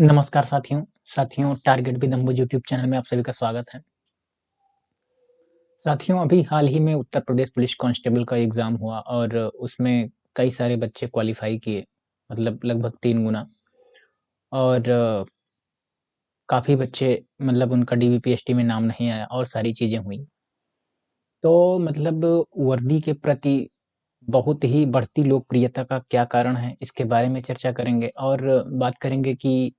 नमस्कार साथियों target with Ambuj YouTube channel में आप सभी का स्वागत है। साथियों, अभी हाल ही में उत्तर प्रदेश पुलिस कांस्टेबल का एग्ज़ाम हुआ और उसमें कई सारे बच्चे क्वालीफाई किए, मतलब लगभग 3 गुना। और काफ़ी बच्चे मतलब उनका डीबीपीएसटी में नाम नहीं आया और सारी चीज़ें हुई। तो मतलब वर्दी के प्रति बहुत ही बढ़ती लोकप्रियता का क्या कारण है, इसके बारे में चर्चा करेंगे और बात करेंगे कि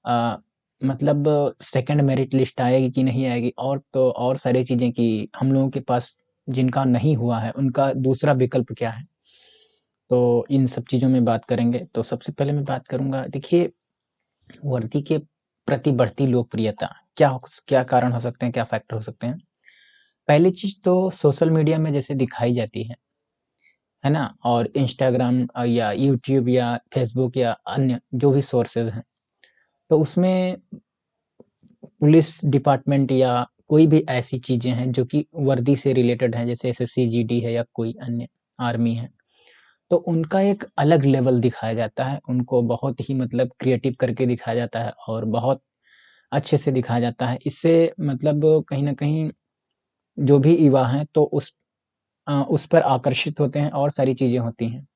अ, मतलब सेकंड मेरिट लिस्ट आएगी कि नहीं आएगी, और तो और सारी चीज़ें कि हम लोगों के पास जिनका नहीं हुआ है, उनका दूसरा विकल्प क्या है? तो इन सब चीज़ों में बात करेंगे। तो सबसे पहले मैं बात करूँगा, देखिए, वर्दी के प्रति बढ़ती लोकप्रियता, क्या कारण हो सकते हैं, क्या फैक्टर हो सकते हैं? पहली चीज़ तो सोशल मीडिया में जैसे दिखाई जाती है ना? और इंस्टाग्राम या यूट्यूब या फेसबुक या अन्य जो भी सोर्सेज़ हैं, तो उसमें पुलिस डिपार्टमेंट या कोई भी ऐसी चीज़ें हैं जो कि वर्दी से रिलेटेड हैं, जैसे एसएससी, जीडी है या कोई अन्य आर्मी है, तो उनका एक अलग लेवल दिखाया जाता है। उनको बहुत ही मतलब क्रिएटिव करके दिखाया जाता है और बहुत अच्छे से दिखाया जाता है। इससे मतलब कहीं न कहीं जो भी युवा हैं तो उस पर आकर्षित होते हैं और सारी चीज़ें होती हैं।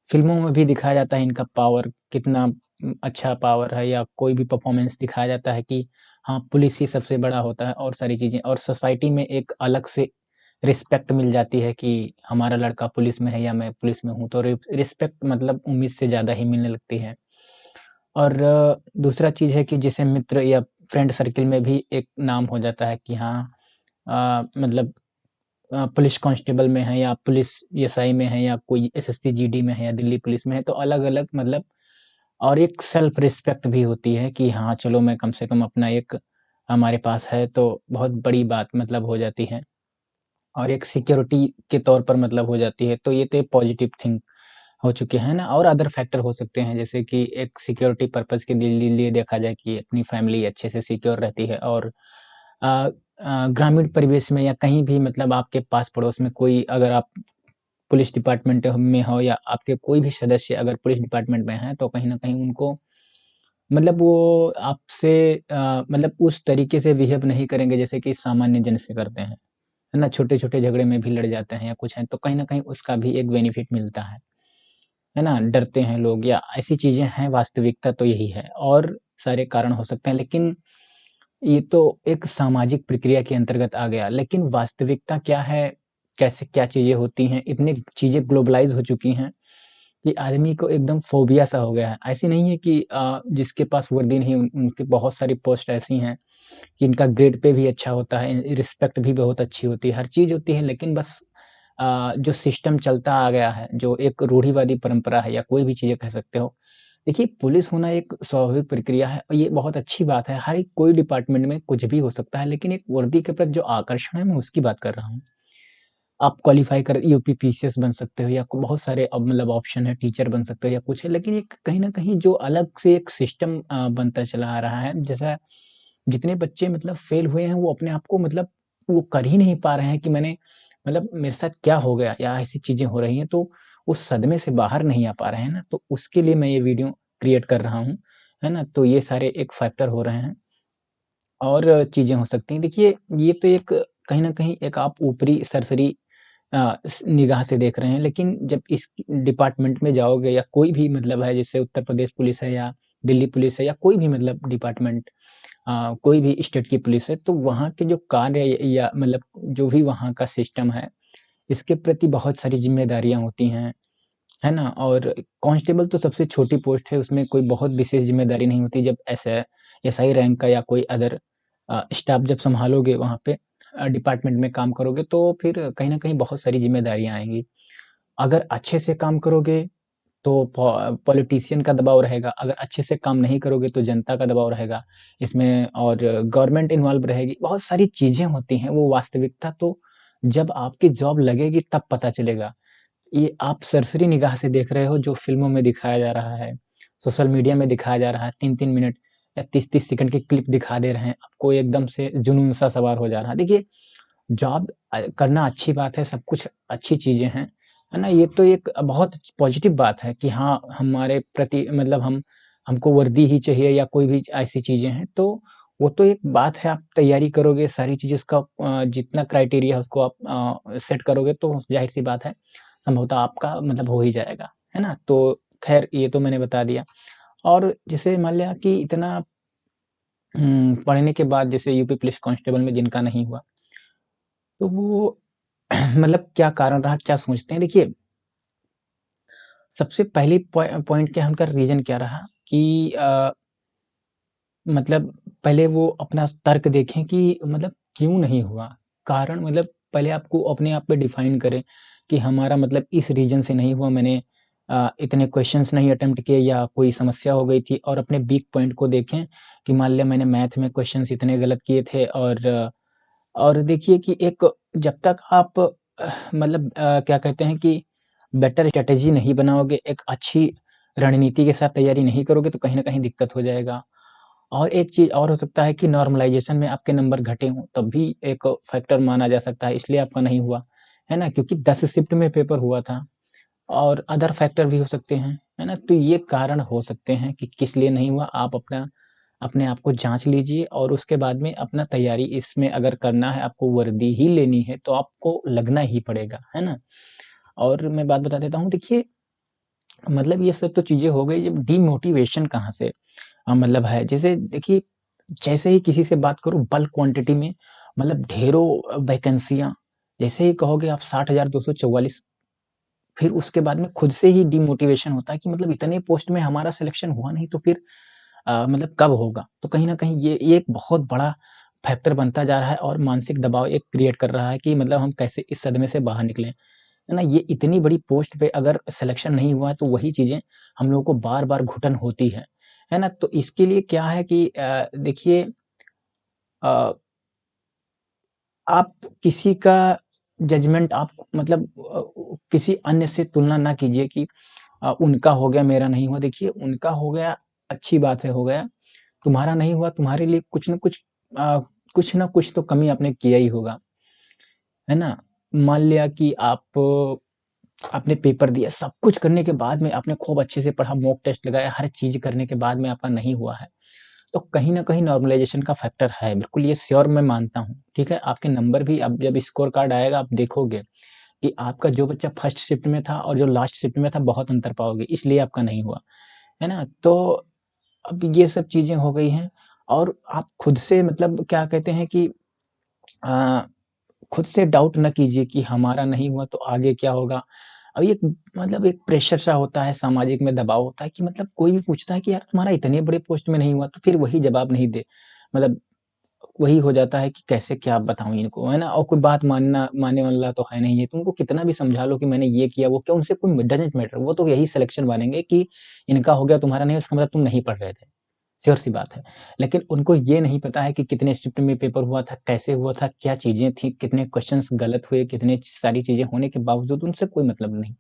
फ़िल्मों में भी दिखाया जाता है इनका पावर कितना अच्छा पावर है, या कोई भी परफ़ॉर्मेंस दिखाया जाता है कि हाँ, पुलिस ही सबसे बड़ा होता है और सारी चीज़ें, और सोसाइटी में एक अलग से रिस्पेक्ट मिल जाती है कि हमारा लड़का पुलिस में है या मैं पुलिस में हूँ, तो रिस्पेक्ट मतलब उम्मीद से ज़्यादा ही मिलने लगती है। और दूसरा चीज़ है कि जैसे मित्र या फ्रेंड सर्किल में भी एक नाम हो जाता है कि हाँ, मतलब पुलिस कांस्टेबल में है या पुलिस एसआई में है या कोई एसएससी जीडी में है या दिल्ली पुलिस में है, तो अलग-अलग मतलब, और एक सेल्फ रिस्पेक्ट भी होती है कि हाँ, चलो मैं कम से कम अपना एक हमारे पास है, तो बहुत बड़ी बात मतलब हो जाती है और एक सिक्योरिटी के तौर पर मतलब हो जाती है। तो ये तो एक पॉजिटिव थिंग हो चुके हैं ना, और अदर फैक्टर हो सकते हैं, जैसे कि एक सिक्योरिटी पर्पज़ के लिए देखा जाए कि अपनी फैमिली अच्छे से सिक्योर रहती है, और अ ग्रामीण परिवेश में या कहीं भी मतलब आपके पास-पड़ोस में कोई, अगर आप पुलिस डिपार्टमेंट में हो या आपके कोई भी सदस्य अगर पुलिस डिपार्टमेंट में हैं, तो कहीं न कहीं उनको मतलब वो आपसे मतलब उस तरीके से बिहेव नहीं करेंगे जैसे कि सामान्य जन से करते हैं, है ना? छोटे-छोटे झगड़े में भी लड़ जाते हैं या कुछ है, तो कहीं न कहीं उसका भी एक बेनिफिट मिलता है ना? डरते हैं लोग या ऐसी चीज़ें हैं, वास्तविकता तो यही है, और सारे कारण हो सकते हैं, लेकिन ये तो एक सामाजिक प्रक्रिया के अंतर्गत आ गया, लेकिन वास्तविकता क्या है, कैसे क्या चीज़ें होती हैं, इतनी चीज़ें ग्लोबलाइज़ हो चुकी हैं कि आदमी को एकदम फ़ोबिया सा हो गया है। ऐसी नहीं है कि जिसके पास वर्दी नहीं, उनकी बहुत सारी पोस्ट ऐसी हैं कि इनका ग्रेड पे भी अच्छा होता है, रिस्पेक्ट भी बहुत अच्छी होती है, हर चीज़ होती है, लेकिन बस जो सिस्टम चलता आ गया है, जो एक रूढ़िवादी परंपरा है या कोई भी चीज़ें कह सकते हो। देखिए, पुलिस होना एक स्वाभाविक प्रक्रिया है और ये बहुत अच्छी बात है। हर एक कोई डिपार्टमेंट में कुछ भी हो सकता है, लेकिन एक वर्दी के प्रति जो आकर्षण है, मैं उसकी बात कर रहा हूँ। आप क्वालीफ़ाई कर यूपी पीसीएस बन सकते हो या को बहुत सारे मतलब ऑप्शन है, टीचर बन सकते हो या कुछ है, लेकिन एक कहीं न कहीं जो अलग से एक सिस्टम बनता चला आ रहा है, जैसा जितने बच्चे मतलब फ़ेल हुए हैं, वो अपने आप को मतलब वो कर ही नहीं पा रहे हैं कि मैंने मतलब मेरे साथ क्या हो गया या ऐसी चीज़ें हो रही हैं, तो उस सदमे से बाहर नहीं आ पा रहे हैं ना, तो उसके लिए मैं ये वीडियो क्रिएट कर रहा हूँ, है ना? तो ये सारे एक फैक्टर हो रहे हैं और चीज़ें हो सकती हैं। देखिए, ये तो एक कहीं न कहीं एक आप ऊपरी सरसरी निगाह से देख रहे हैं, लेकिन जब इस डिपार्टमेंट में जाओगे या कोई भी मतलब है, जैसे उत्तर प्रदेश पुलिस है या दिल्ली पुलिस है या कोई भी मतलब डिपार्टमेंट, कोई भी स्टेट की पुलिस है, तो वहाँ के जो कार्य या मतलब जो भी वहाँ का सिस्टम है, इसके प्रति बहुत सारी ज़िम्मेदारियाँ होती हैं, है ना? और कांस्टेबल तो सबसे छोटी पोस्ट है, उसमें कोई बहुत विशेष ज़िम्मेदारी नहीं होती। जब एसआई रैंक का या कोई अदर स्टाफ जब सँभालोगे वहाँ पे, डिपार्टमेंट में काम करोगे, तो फिर कहीं न कहीं बहुत सारी ज़िम्मेदारियाँ आएँगी। अगर अच्छे से काम करोगे तो पॉलिटिशियन का दबाव रहेगा, अगर अच्छे से काम नहीं करोगे तो जनता का दबाव रहेगा इसमें, और गवर्नमेंट इन्वॉल्व रहेगी। बहुत सारी चीज़ें होती हैं, वो वास्तविकता तो जब आपकी जॉब लगेगी तब पता चलेगा। ये आप सरसरी निगाह से देख रहे हो जो फ़िल्मों में दिखाया जा रहा है, सोशल मीडिया में दिखाया जा रहा है, 3-3 मिनट या 30-30 सेकंड की क्लिप दिखा दे रहे हैं, आपको एकदम से जुनून सा सवार हो जा रहा है। देखिए, जॉब करना अच्छी बात है, सब कुछ अच्छी चीज़ें हैं, है ना? ये तो एक बहुत पॉज़िटिव बात है कि हाँ, हमारे प्रति मतलब हम हमको वर्दी ही चाहिए या कोई भी ऐसी चीज़ें हैं, तो वो तो एक बात है, आप तैयारी करोगे, सारी चीज़ें उसका जितना क्राइटेरिया है उसको आप सेट करोगे तो ज़ाहिर-सी बात है, संभवतः आपका मतलब हो ही जाएगा, है ना? तो ख़ैर ये तो मैंने बता दिया। और जैसे मान लिया कि इतना पढ़ने के बाद जैसे यूपी पुलिस कांस्टेबल में जिनका नहीं हुआ, तो वो मतलब क्या कारण रहा, क्या सोचते हैं? देखिए, सबसे पहली पॉइंट क्या है उनका रीज़न क्या रहा कि मतलब पहले वो अपना तर्क देखें कि मतलब क्यों नहीं हुआ? कारण मतलब पहले आपको अपने आप पे डिफाइन करें कि हमारा मतलब इस रीज़न से नहीं हुआ, मैंने इतने क्वेश्चन्स नहीं अटेम्प्ट किए या कोई समस्या हो गई थी, और अपने वीक पॉइंट को देखें कि मान लिया मैंने मैथ में क्वेश्चन्स इतने गलत किए थे, और देखिए कि एक जब तक आप मतलब क्या कहते हैं कि बेटर स्ट्रैटेजी नहीं बनाओगे, एक अच्छी रणनीति के साथ तैयारी नहीं करोगे तो कहीं न कहीं दिक्कत हो जाएगा। और एक चीज़ और हो सकता है कि नॉर्मलाइज़ेशन में आपके नंबर घटे हों, तब भी एक फैक्टर माना जा सकता है, इसलिए आपका नहीं हुआ, है ना? क्योंकि 10 शिफ्ट में पेपर हुआ था और अदर फैक्टर भी हो सकते हैं, है ना? तो ये कारण हो सकते हैं कि किस लिए नहीं हुआ, आप अपने आप को जाँच लीजिए और उसके बाद में अपना तैयारी इसमें अगर करना है, आपको वर्दी ही लेनी है, तो आपको लगना ही पड़ेगा, है ना? और मैं बात बता देता हूँ, देखिए मतलब ये सब तो चीज़ें हो गई, जब डीमोटिवेशन कहाँ से मतलब है, जैसे देखिए, जैसे ही किसी से बात करो बल्क क्वांटिटी में, मतलब ढेरों वैकेंसियाँ, जैसे ही कहोगे आप 60,244, फिर उसके बाद में खुद से ही डीमोटिवेशन होता है कि मतलब इतने पोस्ट में हमारा सिलेक्शन हुआ नहीं तो फिर मतलब कब होगा? तो कहीं न कहीं ये एक बहुत बड़ा फैक्टर बनता जा रहा है और मानसिक दबाव एक क्रिएट कर रहा है कि मतलब हम कैसे इस सदमे से बाहर निकलें, है ना? ये इतनी बड़ी पोस्ट पे अगर सिलेक्शन नहीं हुआ है तो वही चीज़ें हम लोगों को बार-बार घुटन होती है ना? तो इसके लिए क्या है कि देखिए, अ, आप किसी का जजमेंट आप मतलब किसी अन्य से तुलना ना कीजिए कि उनका हो गया, मेरा नहीं हुआ। देखिए, उनका हो गया, अच्छी बात है, हो गया। तुम्हारा नहीं हुआ, तुम्हारे लिए अ, कुछ न कुछ तो कमी आपने किया ही होगा, है ना? मान लिया कि आपने पेपर दिया, सब कुछ करने के बाद में आपने खूब अच्छे से पढ़ा, मॉक टेस्ट लगाया, हर चीज़ करने के बाद में आपका नहीं हुआ है, तो कहीं न कहीं नॉर्मलाइज़ेशन का फैक्टर है, बिल्कुल ये श्योर मैं मानता हूँ, ठीक है? आपके नंबर भी अब जब स्कोर कार्ड आएगा, आप देखोगे कि आपका जो बच्चा फर्स्ट शिफ्ट में था और जो लास्ट शिफ्ट में था, बहुत अंतर पाओगे, इसलिए आपका नहीं हुआ, है ना? तो अब ये सब चीज़ें हो गई हैं और आप खुद से मतलब क्या कहते हैं कि अ, खुद से डाउट ना कीजिए कि हमारा नहीं हुआ तो आगे क्या होगा? अब एक मतलब एक प्रेशर सा होता है, सामाजिक में दबाव होता है कि मतलब कोई भी पूछता है कि यार तुम्हारा इतने बड़े पोस्ट में नहीं हुआ, तो फिर वही जवाब नहीं दे मतलब वही हो जाता है कि कैसे क्या बताऊँ इनको, है ना? और कोई बात मानने वाला तो है नहीं है, तुमको कितना भी समझा लो कि मैंने ये किया, वो किया, उनसे कोई डज़न्ट मैटर, वो तो यही सिलेक्शन मानेंगे कि इनका हो गया, तुम्हारा नहीं, इसका मतलब तुम नहीं पढ़ रहे थे। ज़ाहिर सी बात है। लेकिन उनको ये नहीं पता है कि कितने शिफ्ट में पेपर हुआ था, कैसे हुआ था, क्या चीज़ें थी, कितने क्वेश्चन्स गलत हुए, कितने सारी चीज़ें होने के बावजूद उनसे कोई मतलब नहीं।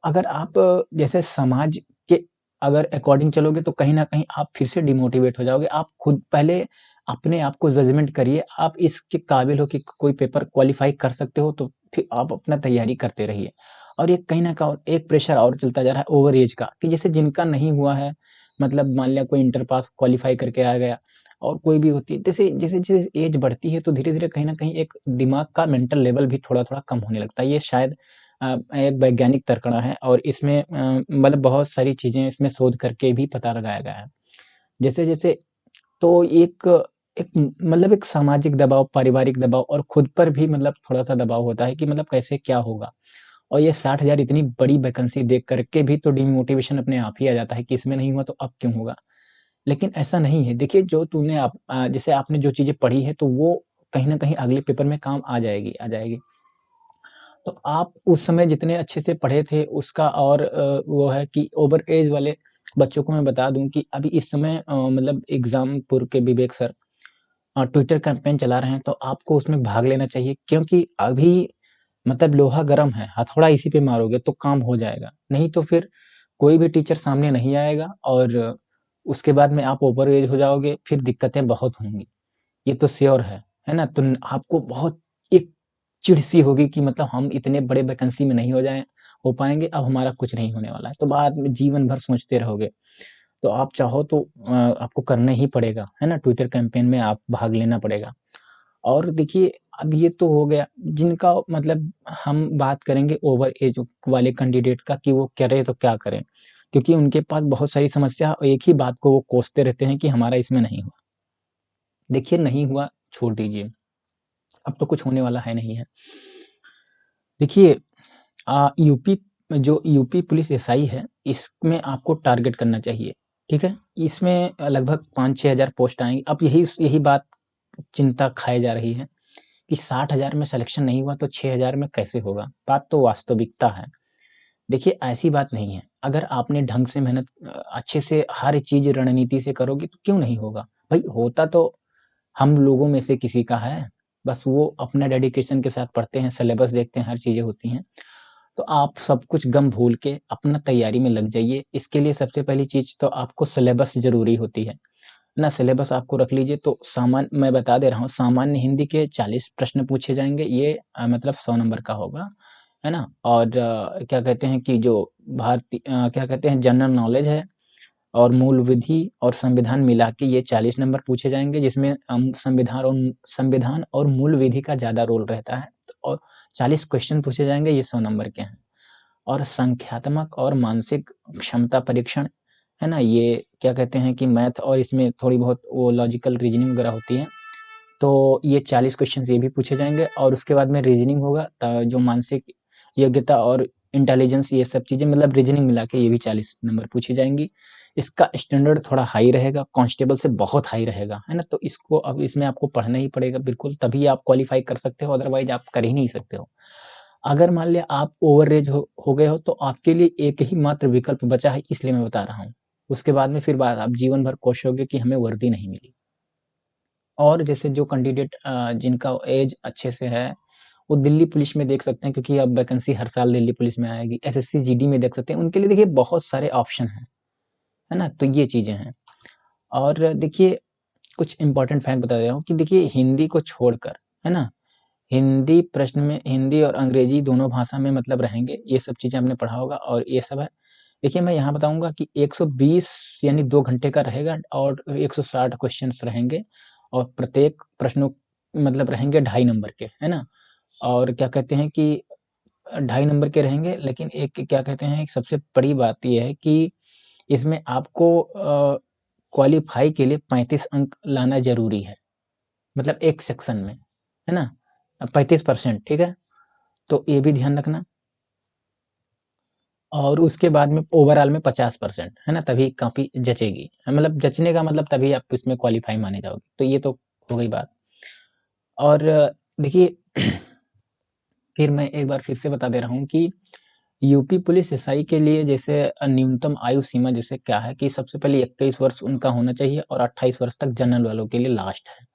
अगर आप जैसे समाज के अगर अकॉर्डिंग चलोगे तो कहीं न कहीं आप फिर से डिमोटिवेट हो जाओगे। आप खुद पहले अपने आप को जजमेंट करिए, आप इसके काबिल हो कि कोई पेपर क्वालीफाई कर सकते हो तो फिर आप अपना तैयारी करते रहिए। और ये कहीं न कहीं एक प्रेशर और चलता जा रहा है ओवर एज का कि जैसे जिनका नहीं हुआ है, मतलब मान लिया कोई इंटर पास क्वालीफाई करके आ गया और कोई भी होती है, जैसे-जैसे एज बढ़ती है तो धीरे-धीरे कहीं न कहीं एक दिमाग का मेंटल लेवल भी थोड़ा-थोड़ा कम होने लगता है। ये शायद एक वैज्ञानिक तर्कणा है और इसमें मतलब बहुत सारी चीज़ें इसमें शोध करके भी पता लगाया गया है। जैसे-जैसे तो एक मतलब एक सामाजिक दबाव, पारिवारिक दबाव और खुद पर भी मतलब थोड़ा-सा दबाव होता है कि मतलब कैसे क्या होगा? और ये 60,000 इतनी बड़ी वैकेंसी देख कर के भी तो डिमोटिवेशन अपने आप ही आ जाता है कि इसमें नहीं हुआ तो अब क्यों होगा? लेकिन ऐसा नहीं है। देखिए, जो जैसे आपने जो चीज़ें पढ़ी है तो वो कहीं न कहीं अगले पेपर में काम आ जाएगी, आ जाएगी। तो आप उस समय जितने अच्छे से पढ़े थे उसका और वो है कि ओवर एज वाले बच्चों को मैं बता दूँ कि अभी इस समय मतलब एग्ज़ामपुर के विवेक सर ट्विटर कैंपेन चला रहे हैं तो आपको उसमें भाग लेना चाहिए क्योंकि अभी मतलब लोहा गर्म है, हथौड़ा इसी पे मारोगे तो काम हो जाएगा। नहीं तो फिर कोई भी टीचर सामने नहीं आएगा और उसके बाद में आप ओवर एज हो जाओगे, फिर दिक्कतें बहुत होंगी। ये तो श्योर है ना? तो आपको बहुत एक चिढ़-सी होगी कि मतलब हम इतने बड़े वैकेंसी में नहीं हो पाएँगे, अब हमारा कुछ नहीं होने वाला है। तो बाद में जीवन भर सोचते रहोगे। तो आप चाहो तो आपको करना ही पड़ेगा, है ना? ट्विटर कैंपेन में आप भाग लेना पड़ेगा। और देखिए, अब ये तो हो गया जिनका मतलब हम बात करेंगे ओवर एज वाले कैंडिडेट का कि वो करे तो क्या करें? क्योंकि उनके पास बहुत सारी समस्या और एक ही बात को वो कोसते रहते हैं कि हमारा इसमें नहीं हुआ। देखिए, नहीं हुआ छोड़ दीजिए, अब तो कुछ होने वाला है नहीं है। देखिए, यूपी जो यूपी पुलिस एसआई है, इसमें आपको टारगेट करना चाहिए, ठीक है? इसमें लगभग 5-6 हज़ार पोस्ट आएँगी। अब यही बात चिंता खाए जा रही है कि 60,000 में सिलेक्शन नहीं हुआ तो 6,000 में कैसे होगा? बात तो वास्तविकता है। देखिए, ऐसी बात नहीं है, अगर आपने ढंग से मेहनत अच्छे से हर चीज़ रणनीति से करोगे तो क्यों नहीं होगा? भई होता तो हम लोगों में से किसी का है, बस वो अपना डेडिकेशन के साथ पढ़ते हैं, सिलेबस देखते हैं, हर चीज़ें होती हैं। तो आप सब कुछ गम भूल के अपना तैयारी में लग जाइए। इसके लिए सबसे पहली चीज़ तो आपको सिलेबस ज़रूरी होती है ना? सिलेबस आपको रख लीजिए तो मैं बता दे रहा हूँ, सामान्य हिंदी के 40 प्रश्न पूछे जाएँगे, ये मतलब 100 नंबर का होगा, है ना? और क्या कहते हैं कि जो क्या कहते हैं जनरल नॉलेज है और मूल विधि और संविधान मिला के ये 40 नंबर पूछे जाएँगे, जिसमें संविधान और मूल विधि का ज़्यादा रोल रहता है और 40 क्वेश्चन पूछे जाएँगे, ये 100 नंबर के हैं। और संख्यात्मक और मानसिक क्षमता परीक्षण, है ना? ये क्या कहते हैं कि मैथ और इसमें थोड़ी बहुत वो लॉजिकल रीज़निंग वगैरह होती है। तो ये 40 क्वेश्चन्स ये भी पूछे जाएँगे और उसके बाद में रीज़निंग होगा जो मानसिक योग्यता और इंटेलिजेंस, ये सब चीज़ें मतलब रीज़निंग मिला के ये भी 40 नंबर पूछी जाएँगी। इसका स्टैंडर्ड थोड़ा हाई रहेगा, कांस्टेबल से बहुत हाई रहेगा, है ना? तो इसको अब इसमें आपको पढ़ना ही पड़ेगा बिल्कुल, तभी आप क्वालीफ़ाई कर सकते हो, अदरवाइज़ आप कर ही नहीं सकते हो। अगर मान लिया आप ओवर एज हो गए हो तो आपके लिए एक ही मात्र विकल्प बचा है, इसलिए मैं बता रहा हूँ। उसके बाद में फिर बात आप जीवन भर कोसोगे कि हमें वर्दी नहीं मिली। और जैसे जो कैंडिडेट जिनका एज अच्छे से है, वो दिल्ली पुलिस में देख सकते हैं क्योंकि अब वैकेंसी हर साल दिल्ली पुलिस में आएगी। एसएससी जीडी में देख सकते हैं, उनके लिए देखिए बहुत सारे ऑप्शन हैं, है ना? तो ये चीज़ें हैं। और देखिए, कुछ इम्पोर्टेंट फैक्ट बता दे रहा हूँ कि देखिए हिंदी को छोड़कर, है ना? हिंदी प्रश्न में हिंदी और अंग्रेजी दोनों भाषा में मतलब रहेंगे, ये सब चीज़ें आपने पढ़ा होगा और ये सब है। देखिए, मैं यहाँ बताऊँगा कि 120 यानी 2 घंटे का रहेगा और 160 क्वेश्चन्स रहेंगे और प्रत्येक प्रश्नों मतलब रहेंगे 2.5 नंबर के, है ना? और क्या कहते हैं कि 2.5 नंबर के रहेंगे, लेकिन एक क्या कहते हैं, एक सबसे बड़ी बात ये है कि इसमें आपको क्वालीफ़ाई के लिए 35 अंक लाना ज़रूरी है, मतलब एक सेक्शन में, है ना? 35% ठीक है? तो ये भी ध्यान रखना और उसके बाद में ओवरऑल में 50%, है ना? तभी काफ़ी जचेगी। मतलब जचने का मतलब तभी आप इसमें क्वालीफ़ाई माने जाओगे। तो ये तो हो गई बात। और देखिए फिर मैं एक बार फिर से बता दे रहा हूँ कि यूपी पुलिस एसआई के लिए जैसे न्यूनतम आयु सीमा जैसे क्या है कि सबसे पहले 21 वर्ष उनका होना चाहिए और 28 वर्ष तक जनरल वालों के लिए लास्ट है।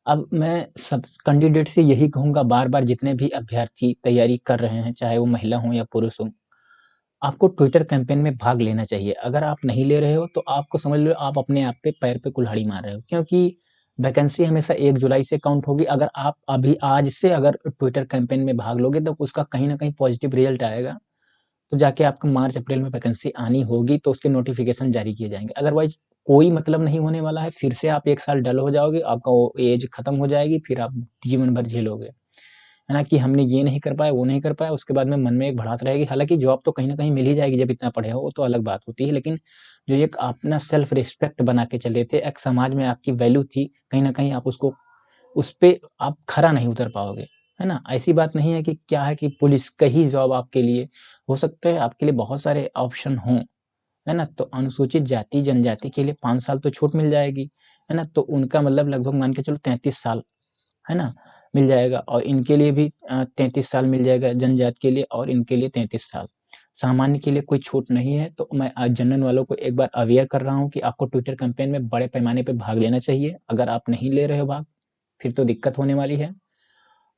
अब मैं सब कैंडिडेट से यही कहूँगा बार-बार, जितने भी अभ्यर्थी तैयारी कर रहे हैं, चाहे वो महिला हों या पुरुष हों, आपको ट्विटर कैंपेन में भाग लेना चाहिए। अगर आप नहीं ले रहे हो तो आपको समझ लो आप अपने आप पे पैर पे कुल्हाड़ी मार रहे हो, क्योंकि वैकेंसी हमेशा 1 जुलाई से काउंट होगी। अगर आप अभी आज से अगर ट्विटर कैंपेन में भाग लोगे तो उसका कहीं न कहीं पॉजिटिव रिजल्ट आएगा। तो जाके आपको मार्च अप्रैल में वैकेंसी आनी होगी तो उसके नोटिफ़िकेशन जारी किए जाएँगे। अदरवाइज़ कोई मतलब नहीं होने वाला है, फिर से आप 1 साल डल हो जाओगे, आपका वो एज खत्म हो जाएगी, फिर आप जीवन भर झेलोगे। है ना? कि हमने ये नहीं कर पाया, वो नहीं कर पाया, उसके बाद में मन में एक भड़ास रहेगी। हालाँकि जॉब तो कहीं न कहीं मिल ही जाएगी जब इतना पढ़े हो, वो तो अलग बात होती है। लेकिन जो एक अपना सेल्फ रिस्पेक्ट बना के चले थे, एक समाज में आपकी वैल्यू थी, कहीं न कहीं आप उसको उस पे आप खरा नहीं उतर पाओगे, है ना? ऐसी बात नहीं है कि क्या है कि पुलिस का ही जॉब आपके लिए हो सकता है, आपके लिए बहुत सारे ऑप्शन हों, है ना? तो अनुसूचित जाति, जनजाति के लिए 5 साल तो छूट मिल जाएगी, है ना? तो उनका मतलब लगभग मान के चलो 33 साल, है ना? मिल जाएगा और इनके लिए भी 33 साल मिल जाएगा जनजाति के लिए और इनके लिए 33 साल। सामान्य के लिए कोई छूट नहीं है, तो मैं जनरल वालों को एक बार अवेयर कर रहा हूँ कि आपको ट्विटर कैंपेन में बड़े पैमाने पे भाग लेना चाहिए। अगर आप नहीं ले रहे हो भाग, फिर तो दिक्कत होने वाली है।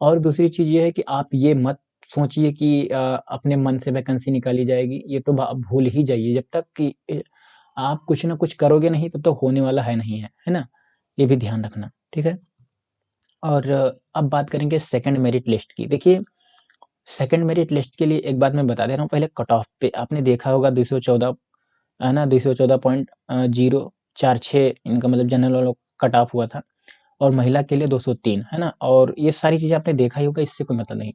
और दूसरी चीज़ ये है कि आप ये मत सोचिए कि अपने मन से वैकेंसी निकाली जाएगी, ये तो आप भूल ही जाइए। जब तक कि आप कुछ ना कुछ करोगे नहीं तब तक होने वाला है नहीं है ना? ये भी ध्यान रखना, ठीक है? और अब बात करेंगे सेकंड मेरिट लिस्ट की। देखिए, सेकंड मेरिट लिस्ट के लिए एक बात मैं बता दे रहा हूँ, पहले कट ऑफ पे आपने देखा होगा 214 है ना, 214.046 इनका मतलब जनरल वालों कट ऑफ हुआ था और महिला के लिए 203, है ना। और ये सारी चीज़ें आपने देखा ही होगा, इससे कोई मतलब नहीं।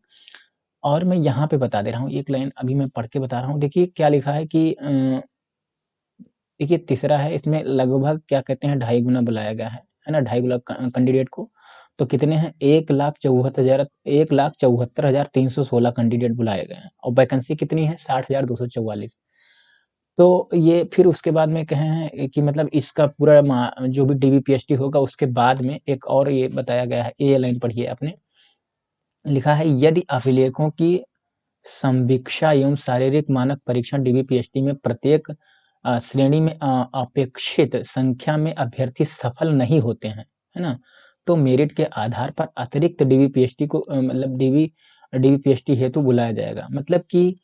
और मैं यहाँ पे बता दे रहा हूँ, एक लाइन अभी मैं पढ़ के बता रहा हूँ। देखिए क्या लिखा है कि देखिए तीसरा है, इसमें लगभग क्या कहते हैं 2.5 गुना बुलाया गया है ना, 2.5 गुना कैंडिडेट को। तो कितने हैं, 1,74,316 कैंडिडेट बुलाए गए हैं और वैकेंसी कितनी है, 60,244। तो ये फिर उसके बाद में कहे हैं कि मतलब इसका पूरा जो भी डीबीपीएसटी होगा उसके बाद में एक और ये बताया गया है, ये लाइन पढ़िए आपने, लिखा है यदि अभिलेखों की संवीक्षा एवं शारीरिक मानक परीक्षण डीबीपीएसटी में प्रत्येक श्रेणी में अपेक्षित संख्या में अभ्यर्थी सफल नहीं होते हैं, है ना, तो मेरिट के आधार पर अतिरिक्त डीबीपीएसटी को मतलब डीबीपीएसटी हेतु बुलाया जाएगा। मतलब कि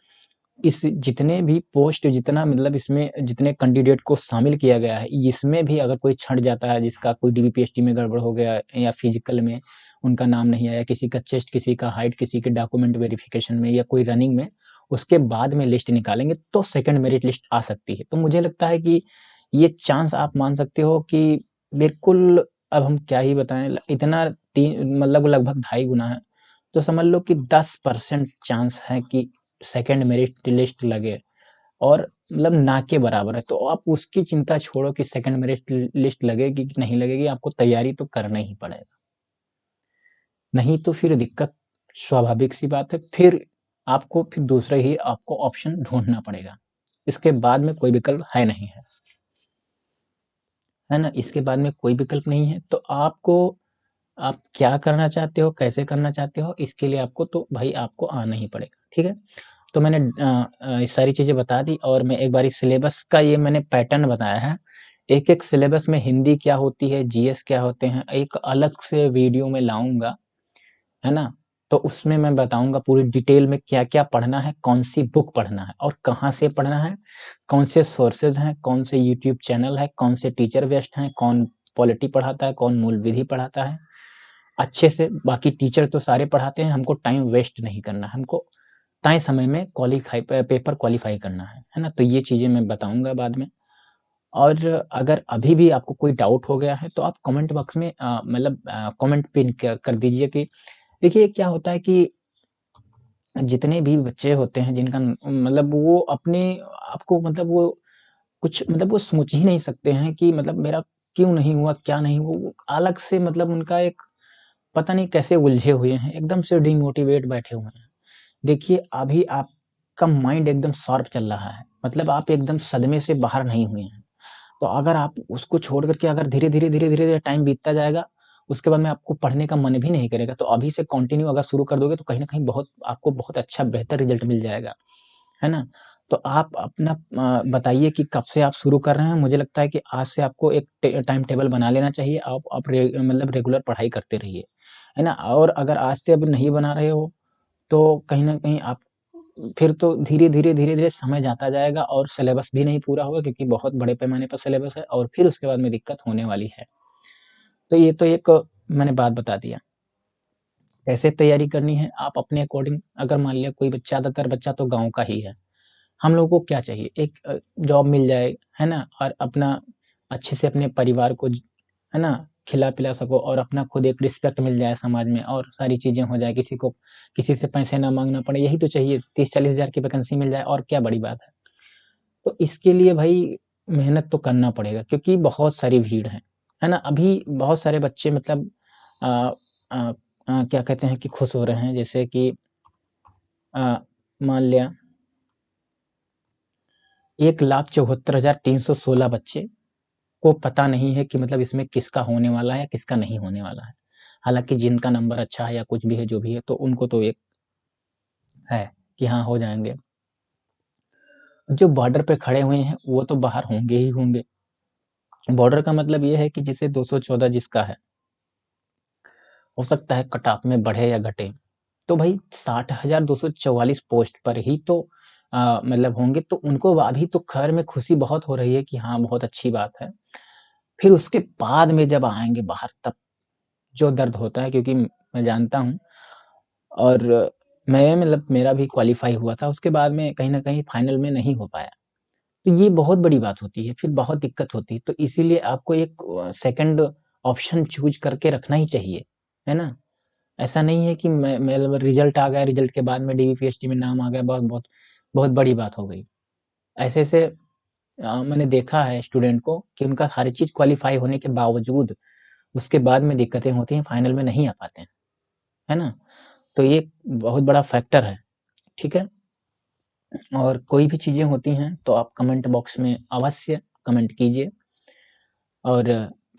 इस जितने भी पोस्ट, जितना मतलब इसमें जितने कैंडिडेट को शामिल किया गया है, इसमें भी अगर कोई छँट जाता है, जिसका कोई डीबीपीएसटी में गड़बड़ हो गया या फिजिकल में उनका नाम नहीं आया, किसी का चेस्ट, किसी का हाइट, किसी के डॉक्यूमेंट वेरिफिकेशन में या कोई रनिंग में, उसके बाद में लिस्ट निकालेंगे तो सेकंड मेरिट लिस्ट आ सकती है। तो मुझे लगता है कि ये चांस आप मान सकते हो कि बिल्कुल, अब हम क्या ही बताएँ, इतना मतलब लगभग 2.5 गुना है। तो समझ लो कि 10% चांस है कि सेकंड मेरिट लिस्ट लगे, और मतलब ना के बराबर है। तो आप उसकी चिंता छोड़ो कि सेकंड मेरिट लिस्ट लगेगी कि नहीं लगेगी, आपको तैयारी तो करना ही पड़ेगा, नहीं तो फिर दिक्कत स्वाभाविक सी बात है, फिर आपको फिर दूसरा ही आपको ऑप्शन ढूंढना पड़ेगा, इसके बाद में कोई विकल्प है नहीं है ना, इसके बाद में कोई विकल्प नहीं है। तो आपको, आप क्या करना चाहते हो, कैसे करना चाहते हो, इसके लिए आपको तो भाई आपको आना ही पड़ेगा, ठीक है। तो मैंने ये सारी चीज़ें बता दी, और मैं एक बारी सिलेबस का ये मैंने पैटर्न बताया है। एक-एक सिलेबस में हिंदी क्या होती है, जीएस क्या होते हैं, एक अलग से वीडियो में लाऊँगा, है ना? तो उसमें मैं बताऊँगा पूरी डिटेल में क्या-क्या पढ़ना है, कौन-सी बुक पढ़ना है और कहाँ से पढ़ना है, कौन से सोर्सेज़ हैं, कौन से यूट्यूब चैनल है, कौन से टीचर बेस्ट हैं, कौन पॉलिटी पढ़ाता है, कौन मूल विधि पढ़ाता है। अच्छे से, बाकी टीचर तो सारे पढ़ाते हैं, हमको टाइम वेस्ट नहीं करना है, हमको तय समय में पेपर क्वालीफाई करना है ना? तो ये चीज़ें मैं बताऊँगा बाद में। और अगर अभी भी आपको कोई डाउट हो गया है तो आप कमेंट बॉक्स में मतलब कमेंट पिन कर दीजिए कि देखिए क्या होता है कि जितने भी बच्चे होते हैं जिनका मतलब वो अपने आपको मतलब वो कुछ मतलब वो सोच ही नहीं सकते हैं कि मतलब मेरा क्यों नहीं हुआ, क्या नहीं हुआ, वो अलग से मतलब उनका एक पता नहीं कैसे उलझे हुए हैं, एकदम से डिमोटिवेट बैठे हुए हैं। देखिए, अभी आपका माइंड एकदम शार्प चल रहा है, मतलब आप एकदम सदमे से बाहर नहीं हुए हैं। तो अगर आप उसको छोड़ कर के अगर धीरे-धीरे, धीरे-धीरे टाइम बीतता जाएगा, उसके बाद में आपको पढ़ने का मन भी नहीं करेगा। तो अभी से कंटिन्यू अगर शुरू कर दोगे तो कहीं न कहीं बहुत आपको बहुत अच्छा बेहतर रिज़ल्ट मिल जाएगा, है ना? तो आप अपना बताइए कि कब से आप शुरू कर रहे हैं? मुझे लगता है कि आज से आपको एक टाइम टेबल बना लेना चाहिए। आप मतलब रेगुलर पढ़ाई करते रहिए, है ना? और अगर आज से अब नहीं बना रहे हो, तो कहीं न कहीं आप फिर तो धीरे-धीरे, धीरे-धीरे समय जाता जाएगा और सिलेबस भी नहीं पूरा होगा, क्योंकि बहुत बड़े पैमाने पर सिलेबस है और फिर उसके बाद में दिक्कत होने वाली है। तो ये तो एक मैंने बात बता दिया। कैसे तैयारी करनी है, आप अपने अकॉर्डिंग, अगर मान लिया कोई ज़्यादातर बच्चा तो गाँव का ही है। हम लोगों को क्या चाहिए, एक जॉब मिल जाए, है ना? और अपना अच्छे से अपने परिवार को है ना, खिला-पिला सको और अपना खुद एक रिस्पेक्ट मिल जाए समाज में और सारी चीज़ें हो जाए, किसी से पैसे ना माँगना पड़े, यही तो चाहिए। 30-40 हज़ार की वैकेंसी मिल जाए और क्या बड़ी बात है। तो इसके लिए भाई मेहनत तो करना पड़ेगा, क्योंकि बहुत सारी भीड़ है ना? अभी बहुत सारे बच्चे मतलब अ अ क्या कहते हैं कि खुश हो रहे हैं, जैसे कि अ, मान लिया 1,74,316 बच्चे को पता नहीं है कि मतलब इसमें किसका होने वाला है, किसका नहीं होने वाला है। हालाँकि जिनका नंबर अच्छा है या कुछ भी है, जो भी है, तो उनको तो एक है कि हाँ, हो जाएँगे। जो बॉर्डर पे खड़े हुए हैं, वो तो बाहर होंगे ही होंगे। बॉर्डर का मतलब ये है कि जैसे 214 जिसका है, हो सकता है कट ऑफ में बढ़े या घटे। तो भाई 60,244 पोस्ट पर ही तो मतलब होंगे, तो उनको अभी तो खैर में खुशी बहुत हो रही है कि हाँ, बहुत अच्छी बात है। फिर उसके बाद में जब आएँगे बाहर, तब जो दर्द होता है, क्योंकि मैं जानता हूँ, और मैं मतलब मेरा भी क्वालीफाई हुआ था, उसके बाद में कहीं न कहीं फाइनल में नहीं हो पाया। तो ये बहुत बड़ी बात होती है, फिर बहुत दिक्कत होती है। तो इसीलिए आपको एक सेकंड ऑप्शन चूज़ करके रखना ही चाहिए, है ना? ऐसा नहीं है कि मैं मतलब रिज़ल्ट आ गया, रिज़ल्ट के बाद में डीवी पीएचडी में नाम आ गया, बहुत बड़ी बात हो गई। ऐसे-ऐसे मैंने देखा है स्टूडेंट को कि उनका हर चीज़ क्वालीफाई होने के बावजूद उसके बाद में दिक्कतें होती हैं, फाइनल में नहीं आ पाते हैं, है ना? तो ये बहुत बड़ा फैक्टर है, ठीक है? और कोई भी चीज़ें होती हैं तो आप कमेंट बॉक्स में अवश्य कमेंट कीजिए और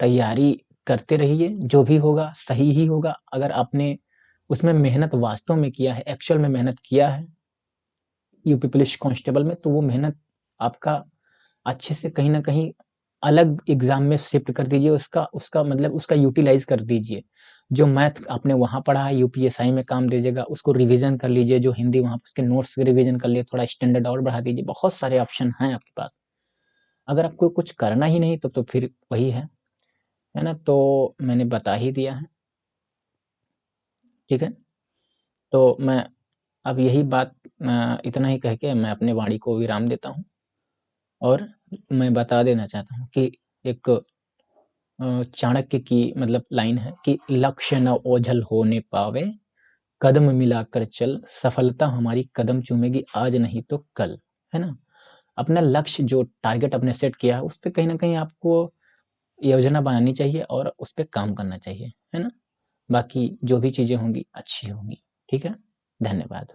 तैयारी करते रहिए, जो भी होगा सही ही होगा। अगर आपने उसमें मेहनत वास्तव में किया है, एक्चुअल में मेहनत किया है यूपी पुलिस कांस्टेबल में, तो वो मेहनत आपका अच्छे से कहीं न कहीं अलग एग्ज़ाम में शिफ्ट कर दीजिए, उसका उसका मतलब उसका यूटिलाइज़ कर दीजिए। जो मैथ आपने वहाँ पढ़ा है यूपीएसआई में काम दे देगा, उसको रिवीज़न कर लीजिए, जो हिंदी वहाँ उसके नोट्स रिवीज़न कर लिए, थोड़ा स्टैंडर्ड और बढ़ा दीजिए, बहुत सारे ऑप्शन हैं आपके पास। अगर आपको कुछ करना ही नहीं तो फिर वही है ना? तो मैंने बता ही दिया है, ठीक है? तो मैं अब यही बात इतना ही कह के मैं अपने वाणी को विराम देता हूँ और मैं बता देना चाहता हूँ कि एक चाणक्य की मतलब लाइन है कि लक्ष्य न ओझल होने पावे, कदम मिलाकर चल, सफलता हमारी कदम चूमेगी आज नहीं तो कल, है ना? अपना लक्ष्य जो टारगेट आपने सेट किया है उस पे कहीं न कहीं आपको योजना बनानी चाहिए और उस पे काम करना चाहिए, है ना? बाकी जो भी चीज़ें होंगी अच्छी होंगी, ठीक है? धन्यवाद।